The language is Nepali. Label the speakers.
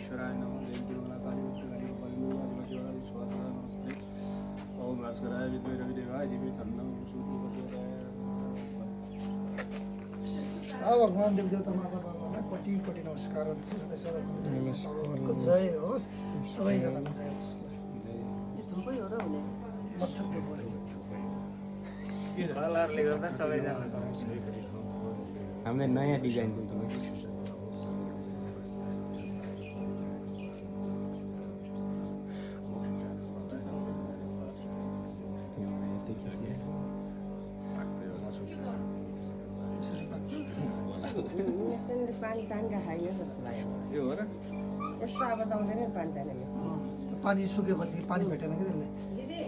Speaker 1: विश्वेश्वराय नमः देवी तिरुमलाकाली विद्याकाली गोपालिनी स्वाहा नमस्ते ओम भास्कराय विद्महे रविदेवाय धीमहि तन्नो सूर्यप्रचोदयात्।
Speaker 2: भगवान देव देवता माता बाबालाई कोटि कोटि नमस्कार गर्दछु। सबैको जय होस्, सबैजनाको जय होस्। मच्छर त्यो पऱ्यो
Speaker 1: कलरले गर्दा सबैजना
Speaker 3: हामीले नयाँ डिजाइन
Speaker 4: पानी तानेर खाइयो जस्तो लाग्यो
Speaker 1: यो हो र
Speaker 4: यस्तो अब जाउँदैन पानी तानेर
Speaker 2: पानी सुकेपछि पानी भेटेन कि त्यसले
Speaker 4: दिदी